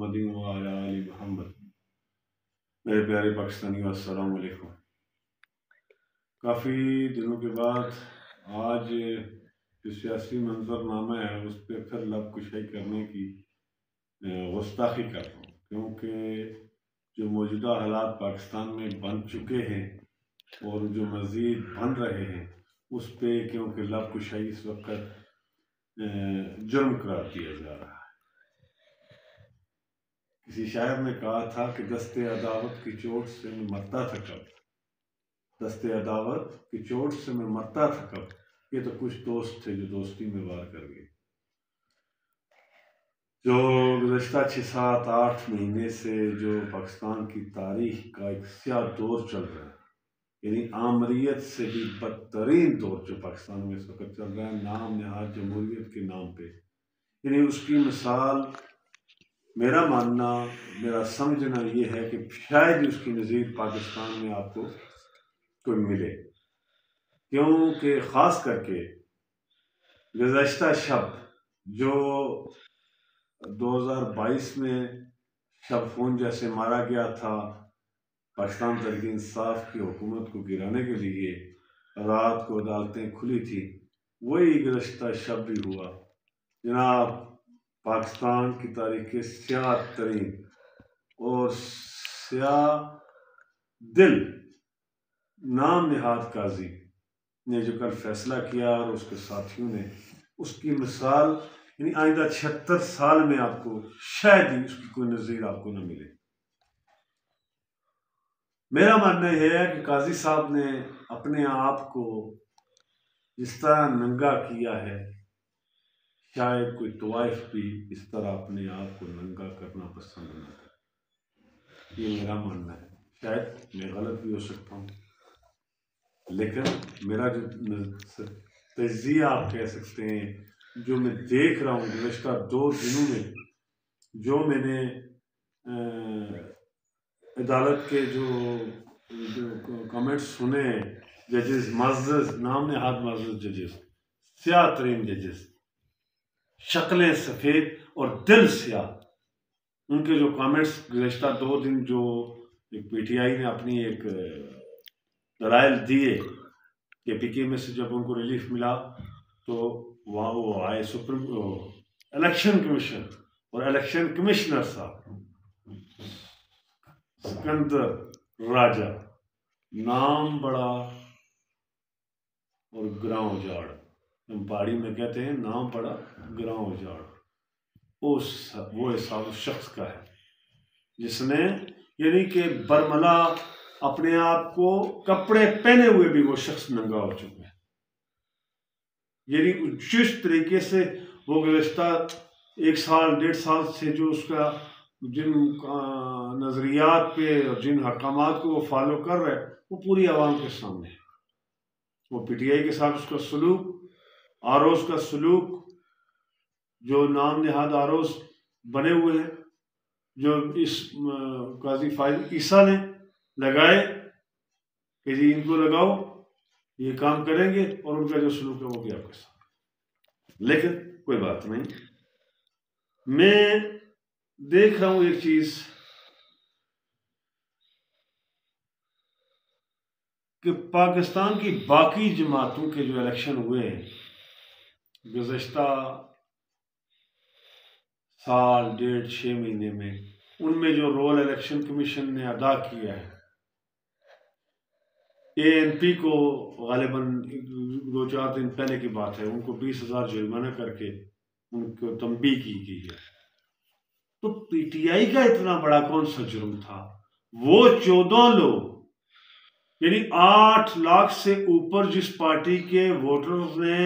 मुहम्मद व अला आलि मुहम्मद। मेरे प्यारे पाकिस्तानियों, अस्सलाम वालेकुम। काफ़ी दिनों के बाद आज जो सियासी मंजरनामा है उस पर फिर लब कुशाई करने की गुस्ताखी कर रहा हूँ, क्योंकि जो मौजूदा हालात पाकिस्तान में बन चुके हैं और जो मज़ीद बन रहे हैं उस पर क्योंकि लब कुशाई इस वक्त जुर्म करार दिया जा रहा है। किसी शायर ने कहा था कि दस्ते अदावत की चोट से मैं मरता था कब, दस्ते अदावत की चोट से मैं मरता था कब, ये तो कुछ दोस्त थे जो दोस्ती में वार कर गए। जो गुज़श्ता 6-7-8 महीने से जो पाकिस्तान की तारीख का एक स्याह दौर चल रहा है, यानी आमरीत से भी बदतरीन दौर जो पाकिस्तान में इस वक्त चल रहा है, नाम नहाद जमहूरियत के नाम पे, यानी उसकी मिसाल मेरा मानना, मेरा समझना ये है कि शायद उसकी नज़ीर पाकिस्तान में आपको कोई मिले, क्योंकि ख़ास करके गुज़श्ता शब जो 2022 में शब खून जैसे मारा गया था पाकिस्तान तहरीक इंसाफ की हुकूमत को गिराने के लिए, रात को अदालतें खुली थी, वही गुज़श्ता शब भी हुआ। जनाब, पाकिस्तान की तारीख के स्याह तरीन और स्याह दिल नाम निहाद काजी ने जो कल फैसला किया और उसके साथियों ने, उसकी मिसाल यानी आइंदा 76 साल में आपको शायद ही उसकी कोई नज़ीर आपको न मिले। मेरा मानना यह है कि काजी साहब ने अपने आप को जिस तरह नंगा किया है, शायद कोई तवाइफ भी इस तरह अपने आप को नंगा करना पसंद न करे। ये मेरा मानना है, शायद मैं गलत भी हो सकता हूँ, लेकिन मेरा जो तजिया आप कह सकते हैं, जो मैं देख रहा हूँ गुज़श्ता 2 दिनों में, जो मैंने अदालत के जो कमेंट्स सुने, जजेस मज़्ज़ नाम नहाद मज़्ज़ जजेस, स्याह तरीन जजेस, शक्लें सफ़ेद और दिल स्याह, उनके जो कमेंट्स गुज़श्ता 2 दिन जो एक PTI ने अपनी एक दलाइल दिए कि PK में से जब उनको रिलीफ मिला तो वहाँ वो आए सुप्रीम इलेक्शन कमीशन और इलेक्शन कमिश्नर साहब सिकंदर राजा, नाम बड़ा और ग्रां उजाड़, हम पहाड़ी में कहते हैं नाम बड़ा ग्रां उजाड़, वो हिसाब उस शख्स का है जिसने यानी कि बरमला अपने आप को कपड़े पहने हुए भी वो शख्स नंगा हो चुका है। यानी जिस तरीके से वो गुज़श्ता 1 साल 1.5 साल से जो उसका जिन नज़रियात पे और जिन हकामात को वो फॉलो कर रहा है, वो पूरी आवाम के सामने है। वो PTI के साथ उसका सलूक, आरोस का सलूक, जो नाम नहाद आरोस बने हुए हैं, जो इस काजी फाइज ईसा ने लगाए कि जी इनको लगाओ ये काम करेंगे, और उनका जो सलूक है वो भी आपके साथ। लेकिन कोई बात नहीं, मैं देख रहा हूं एक चीज कि पाकिस्तान की बाकी जमातों के जो इलेक्शन हुए हैं गुज़श्ता साल 1.5-6 महीने में, उनमें जो रोल इलेक्शन कमीशन ने अदा किया है, ANP को गालिबन 2-4 दिन पहले की बात है, उनको 20,000 जुर्माना करके उनको तंबीह की गई है। तो PTI का इतना बड़ा कौन सा जुर्म था? वो 14 लोग यानी 8 लाख से ऊपर जिस पार्टी के वोटर्स ने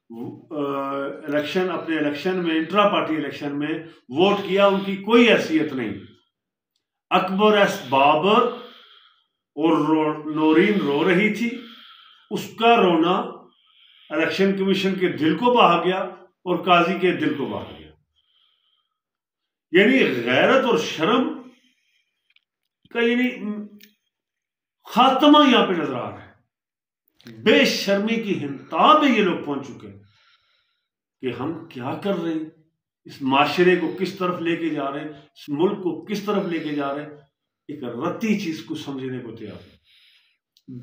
अपने इलेक्शन में, इंट्रा पार्टी इलेक्शन में वोट किया, उनकी कोई हैसियत नहीं। अकबर एस बाबर और नौरीन रो रही थी, उसका रोना इलेक्शन कमीशन के दिल को बहा गया और काजी के दिल को बहा गया। यानी गैरत और शर्म का यानी खात्मा यहां पे नजर आ रहा है। बेशर्मी की हिंता पे ये लोग पहुंच चुके हैं कि हम क्या कर रहे हैं, इस माशरे को किस तरफ लेके जा रहे हैं, इस मुल्क को किस तरफ लेके जा रहे हैं, एक रत्ती चीज को समझने को तैयार है।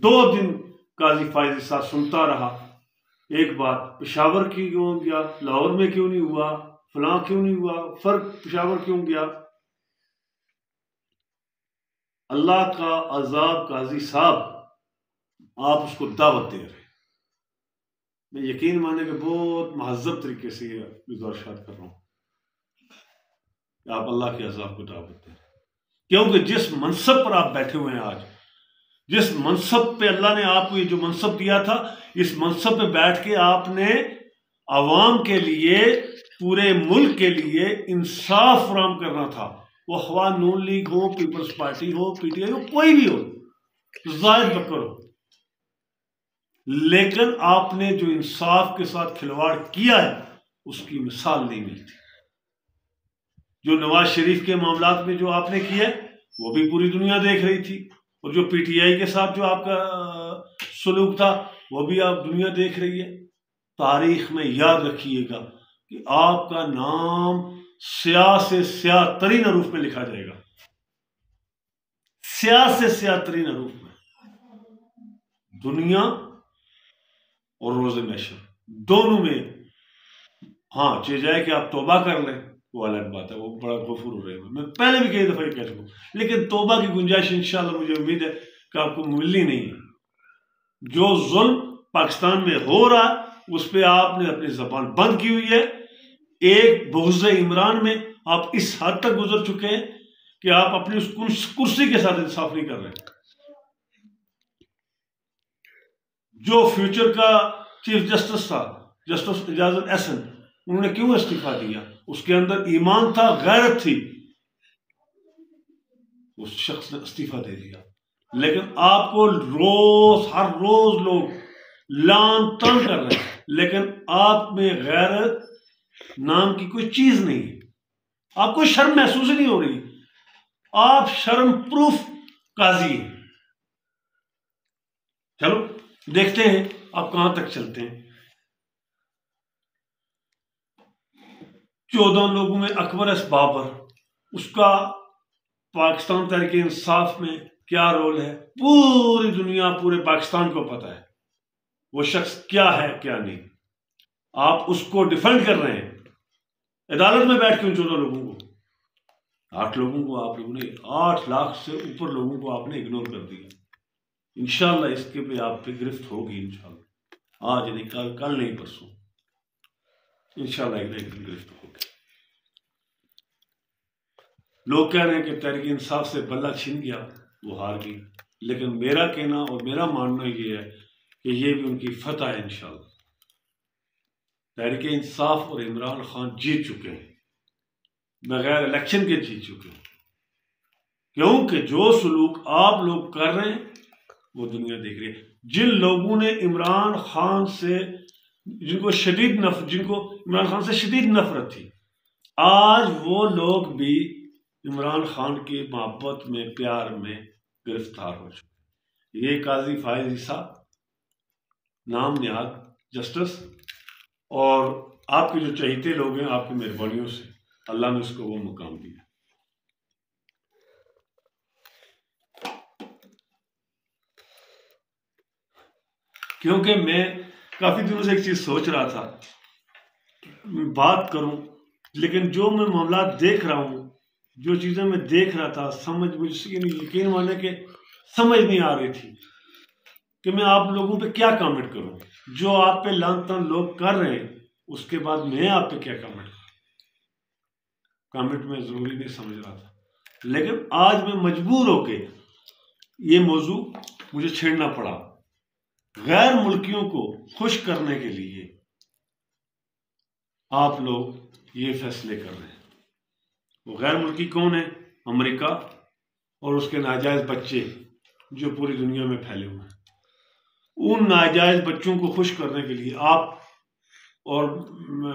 2 दिन काजी फायजी साहब सुनता रहा, एक बात पेशावर की क्यों गया, लाहौर में क्यों नहीं हुआ, फलां क्यों नहीं हुआ, फर्क पेशावर क्यों गया। अल्लाह का अजाब काजी साहब, आप उसको दावत दे रहे। मैं यकीन माने कि बहुत महज़ब तरीके से ये गुजारिशात कर रहा हूँ, आप अल्लाह के अजाब को दावत दे रहे, क्योंकि जिस मनसब पर आप बैठे हुए हैं आज, जिस मनसब पे अल्लाह ने आपको ये जो मनसब दिया था, इस मनसब पे बैठ के आपने आवाम के लिए, पूरे मुल्क के लिए इंसाफ फराहम करना था। वो अखवा नून लीग हो, पीपल्स पार्टी हो, पीटीआई हो, कोई भी हो, जाहिर बकर हो, लेकिन आपने जो इंसाफ के साथ खिलवाड़ किया है उसकी मिसाल नहीं मिलती। जो नवाज शरीफ के मामलात में जो आपने किया वो भी पूरी दुनिया देख रही थी, और जो पीटीआई के साथ जो आपका सलूक था वो भी आप दुनिया देख रही है। तारीख में याद रखिएगा कि आपका नाम स्याह से स्याह तरीन हरूफ में लिखा जाएगा, स्याह से स्याह तरीन हरूफ में। दुनिया और रोज़े महशर दोनों में, हाँ चे जाए कि आप तौबा कर लें वो अलग बात है, वो बड़ा गफूर हो रहे हैं, मैं पहले भी कई दफा कह चुका हूं, लेकिन तौबा की गुंजाइश इंशाल्लाह मुझे उम्मीद है कि आपको मिलनी नहीं है। जो जुल्म पाकिस्तान में हो रहा उस पर आपने अपनी जबान बंद की हुई है। एक बुग़्ज़ इमरान में आप इस हद तक गुजर चुके हैं कि आप अपनी उस कुर्सी के साथ इंसाफ नहीं कर रहे। जो फ्यूचर का चीफ जस्टिस था, जस्टिस इजाजत एहसन, उन्होंने क्यों इस्तीफा दिया? उसके अंदर ईमान था, गैरत थी, उस शख्स ने इस्तीफा दे दिया। लेकिन आपको रोज हर रोज लोग लान तान कर रहे हैं, लेकिन आप में गैरत नाम की कोई चीज नहीं है, आपको शर्म महसूस ही नहीं हो रही, आप शर्म प्रूफ काजी हैं। चलो देखते हैं आप कहां तक चलते हैं। 14 लोगों में अकबर एस बाबर, उसका पाकिस्तान तहरीक इंसाफ में क्या रोल है पूरी दुनिया, पूरे पाकिस्तान को पता है वो शख्स क्या है क्या नहीं। आप उसको डिफेंड कर रहे हैं अदालत में बैठ के उन 14 लोगों को, 8 लोगों को आप लोगों ने, 8 लाख से ऊपर लोगों को आपने इग्नोर कर दिया। इंशाल्लाह इसके पे आप पे गिरफ्त होगी, इंशाल्लाह आज नहीं, कल नहीं, परसों इंशाल्लाह एक दिन गिरफ्त होगी। लोग कह रहे हैं कि तहरीक इंसाफ से बल्ला छिन गया, वो हार गई, लेकिन मेरा कहना और मेरा मानना ये है कि ये भी उनकी फतह है इंशाल्लाह। तहरीक इंसाफ और इमरान खान जीत चुके हैं, बगैर इलेक्शन के जीत चुके हैं, क्योंकि जो सलूक आप लोग कर रहे हैं वो दुनिया देख रही है। जिन लोगों ने इमरान खान से, जिनको इमरान खान से शदीद नफरत थी, आज वो लोग भी इमरान खान की मोहब्बत में, प्यार में गिरफ्तार हो चुके। ये काजी फायजी साहब नाम निहाद जस्टिस, और आपके जो चहीते लोग हैं, आपकी मेहरबानियों से अल्लाह ने उसको वो मुकाम दिया। क्योंकि मैं काफी दिनों से एक चीज सोच रहा था, बात करूं, लेकिन जो मैं मामला देख रहा हूं, जो चीजें मैं देख रहा था, मुझे यकीन माने के समझ नहीं आ रही थी कि मैं आप लोगों पे क्या कमेंट करूं। जो आप पे लान तान लोग कर रहे हैं, उसके बाद मैं आप पे क्या कमेंट में जरूरी नहीं समझ रहा था, लेकिन आज मैं मजबूर होके ये मौजू मुझे छेड़ना पड़ा। गैर मुल्कियों को खुश करने के लिए आप लोग ये फैसले कर रहे हैं। वो गैर मुल्की कौन है? अमेरिका और उसके नाजायज बच्चे जो पूरी दुनिया में फैले हुए हैं। उन नाजायज बच्चों को खुश करने के लिए आप और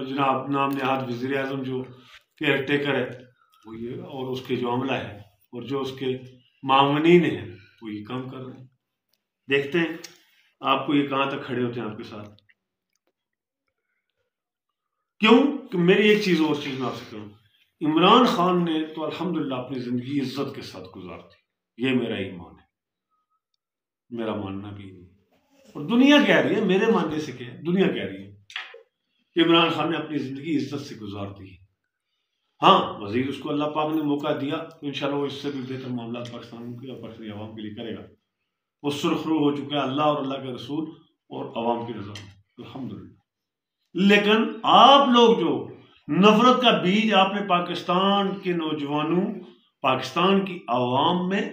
जनाब नाम निहाद वज़ीर आज़म जो केयर टेकर है वो ये, और उसके जो अमला है और जो उसके मामनीन है वो ये काम कर रहे हैं। देखते हैं आपको ये कहां तक खड़े होते हैं आपके साथ। क्यों कि मेरी एक चीज़ और चीज़ मैं आपसे कहूँ, इमरान खान ने तो अल्हम्दुलिल्लाह अपनी ज़िंदगी इज्जत के साथ गुजार दी, ये मेरा ईमान है, मेरा मानना भी नहीं। और दुनिया कह रही है, मेरे मानने से क्या है, दुनिया कह रही है कि इमरान खान ने अपनी ज़िंदगी इज्जत से गुजार दी। हाँ, मजीद उसको अल्लाह पाक ने मौका दिया तो इंशाल्लाह वो इससे भी बेहतर मामला पाकिस्तान के और पाकिस्तानी अवाम के लिए करेगा। वो सुरखरू हो चुका है अल्लाह और अल्लाह के रसूल और अवाम की रजा में, अल्हम्दुलिल्लाह। लेकिन आप लोग जो नफरत का बीज आपने पाकिस्तान के नौजवानों, पाकिस्तान की आवाम में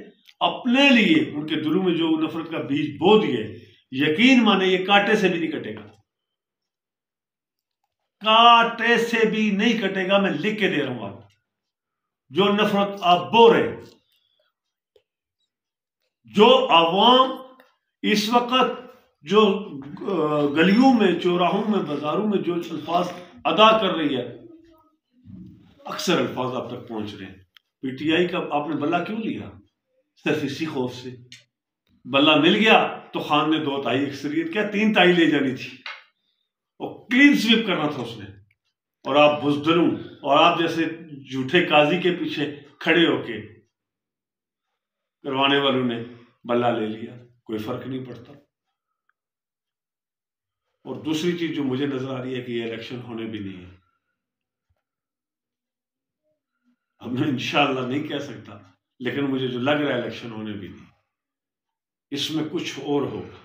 अपने लिए, उनके दिलों में जो नफरत का बीज बो दिए, यकीन माने ये कांटे से भी नहीं कटेगा, कांटे से भी नहीं कटेगा। मैं लिख के दे रहा हूं आप, जो नफरत आप बो रहे, जो आवाम इस वक्त जो गलियों में, चौराहों में, बाजारों में जो अल्फाज अदा कर रही है, अक्सर अल्फाज आप तक पहुंच रहे हैं। पीटीआई का आपने बल्ला क्यों लिया? सिर्फ इसी खौफ से। बल्ला मिल गया तो खान ने 2 ताई अक्सरियत, क्या 3 ताई ले जानी थी और क्लीन स्वीप करना था उसने। और आप बुजदलों और आप जैसे झूठे काजी के पीछे खड़े होके करवाने वालों ने बल्ला ले लिया, कोई फर्क नहीं पड़ता। और दूसरी चीज जो मुझे नजर आ रही है कि ये इलेक्शन होने भी नहीं है। अब मैं इंशाअल्लाह नहीं कह सकता, लेकिन मुझे जो लग रहा है इलेक्शन होने भी नहीं, इसमें कुछ और होगा।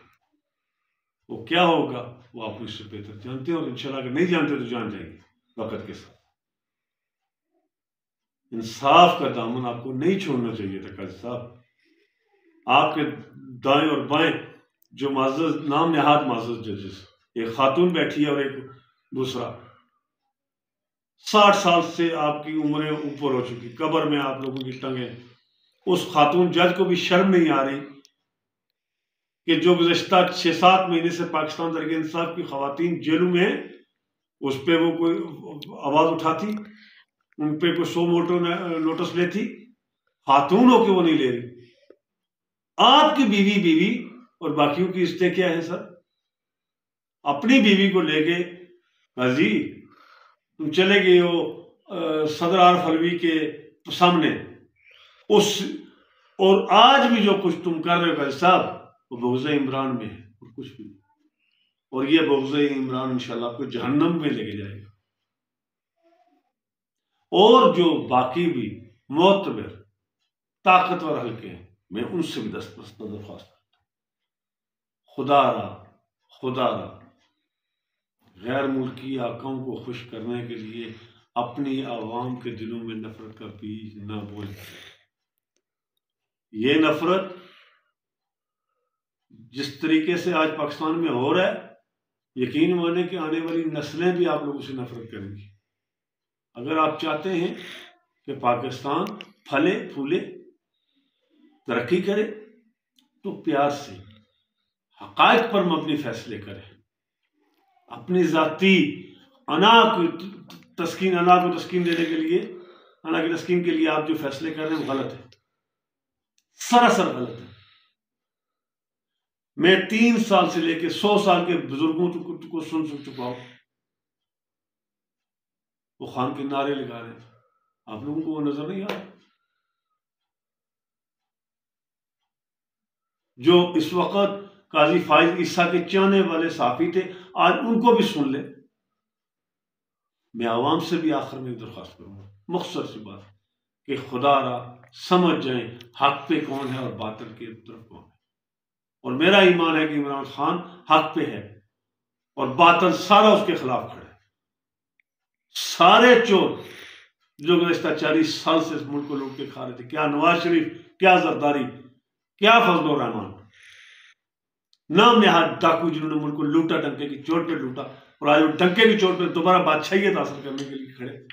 वो क्या होगा वो आप मुझसे बेहतर जानते हैं, और इंशाल्लाह अगर नहीं जानते तो जान जाएंगे वक्त के साथ। इंसाफ का दामन आपको नहीं छोड़ना चाहिए था काजी साहब। आपके दाएं और बाएं जो माज़ज़, नाम नहाद माज़ज़ जजेस, एक खातून बैठी है और एक दूसरा, 60 साल से आपकी उम्रें ऊपर हो चुकी, कब्र में आप लोगों की टंगे। उस खातून जज को भी शर्म नहीं आ रही कि जो गुज़श्ता 6-7 महीने से पाकिस्तान तहरीक इंसाफ की खवातीन जेलों में, उस पर वो कोई आवाज उठाती, उन पर कोई 100 नोटिस लेती, खातून हो के वो नहीं ले रही। आपकी बीवी और बाकियों की रिश्ते क्या है सर? अपनी बीवी को लेके हाजी तुम चले गए हो सदर आरफ अलवी के सामने, उस और आज भी जो कुछ तुम कर रहे हो भाई साहब, वो बुग़्ज़-ए इमरान में है और कुछ भी। और ये बुग़्ज़-ए इमरान इंशाल्लाह आपको जहन्नम में लेके जाएगा। और जो बाकी भी मोतबर ताकतवर हल्के हैं, मैं उनसे भी दरख्वास्त करता हूं, खुदा गैर मुल्की आकाओं को खुश करने के लिए अपनी आवाम के दिलों में नफरत का बीज न बोए। ये नफरत जिस तरीके से आज पाकिस्तान में हो रहा है, यकीन माने कि आने वाली नस्लें भी आप लोगों से नफरत करेंगी। अगर आप चाहते हैं कि पाकिस्तान फले फूले, तरक्की करे, तो प्यार से हक़ाइक़ पर मबनी फैसले करें। अपनी जाती अना को तस्कीन देने के लिए, अना की तस्कीन के लिए आप जो फैसले कर रहे हैं वो गलत है, सरासर गलत है। मैं 3 साल से लेकर 100 साल के बुजुर्गों को सुन चुका हूं, वो खान के नारे लगा रहे हैं, आप लोगों को वो नजर नहीं आ रहा? जो इस वक्त काजी फाइज ईसा के चाहने वाले साफी थे, आज उनको भी सुन ले। मैं आवाम से भी आखिर में दरख्वास्त करूंगा, मुख्तसर सी बात, कि खुदा समझ जाएं हक पे कौन है और बातिल की तरफ कौन है। और मेरा ईमान है कि इमरान खान हक पे है और बातिल सारा उसके खिलाफ खड़ा है। सारे चोर जो गुज़श्ता 40 साल से इस मुल्क को लूट के खा रहे थे, क्या नवाज शरीफ, क्या जरदारी, क्या फजल रहमान, नाम नहाद डाकू जिन्होंने मुल्क को लूटा, डंके की चोट पे लूटा, और आज वो डंके की चोट पे दोबारा बादशाहियत हासिल करने के लिए खड़े,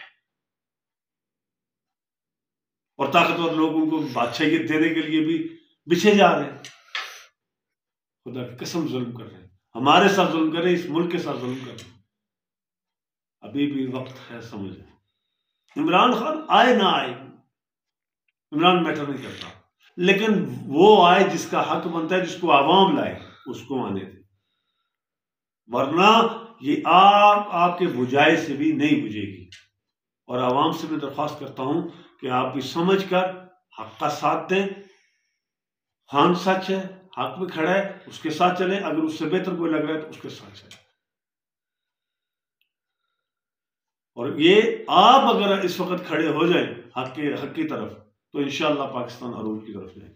और ताकतवर लोग उनको बादशाहियत देने के लिए भी बिछे जा रहे हैं। खुदा की कसम जुल्म कर रहे हैं, हमारे साथ जुल्म कर रहे हैं, इस मुल्क के साथ जुल्म कर रहे हैं। अभी भी वक्त है समझ। इमरान खान आए ना आए, इमरान मैटर नहीं करता, लेकिन वो आए जिसका हक बनता है, जिसको आवाम लाए, उसको आने दे। वरना ये आग आपके बुझाए से भी नहीं बुझेगी। और आवाम से मैं दरख्वास्त करता हूं कि आप भी समझ कर हक का साथ दें। खान सच है, हक में खड़ा है, उसके साथ चले। अगर उससे बेहतर कोई लग रहा है तो उसके साथ चले। और ये आप अगर इस वक्त खड़े हो जाए हक की तरफ तो इंशाअल्लाह पाकिस्तान अरूज की तरफ जाए।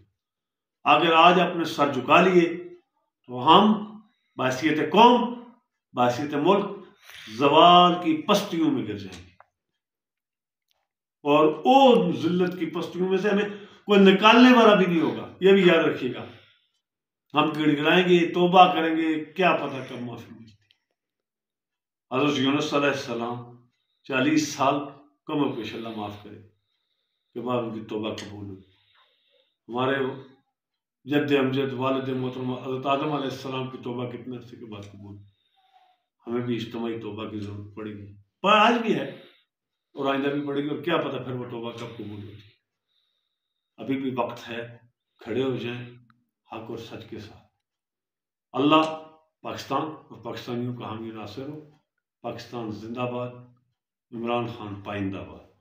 अगर आज अपने सर झुका लिए तो हम बासियत कौम, बासियत मुल्क जवाल की पस्तियों में गिर जाएंगे। और वो जिल्लत की पस्तियों में से हमें कोई निकालने वाला भी नहीं होगा, ये भी याद रखिएगा। हम गिड़गिड़ाएंगे, तौबा करेंगे, क्या पता कब माफी मिलती। हज़रत यूनुस अलैहिस्सलाम 40 साल कम पेश अल्लाह माफ करे के बाद उनकी तौबा कबूल हुई। हमारे जद्द अमजद वालिद मोहतरमा हज़रत आदम अलैहिस्सलाम की तौबा कितने अरसे के बाद कबूल। हमें भी इज्तिमाई तौबा की जरूरत पड़ेगी, पर आज भी है और आइंदा भी पड़ेगी। और क्या पता फिर वो तौबा कब कबूल होती। अभी भी वक्त है, खड़े हो जाएं हक और सच के साथ। अल्लाह पाकिस्तान और पाकिस्तानियों का हामी नासिर हो। पाकिस्तान जिंदाबाद, इमरान खान पाइंदाबाद।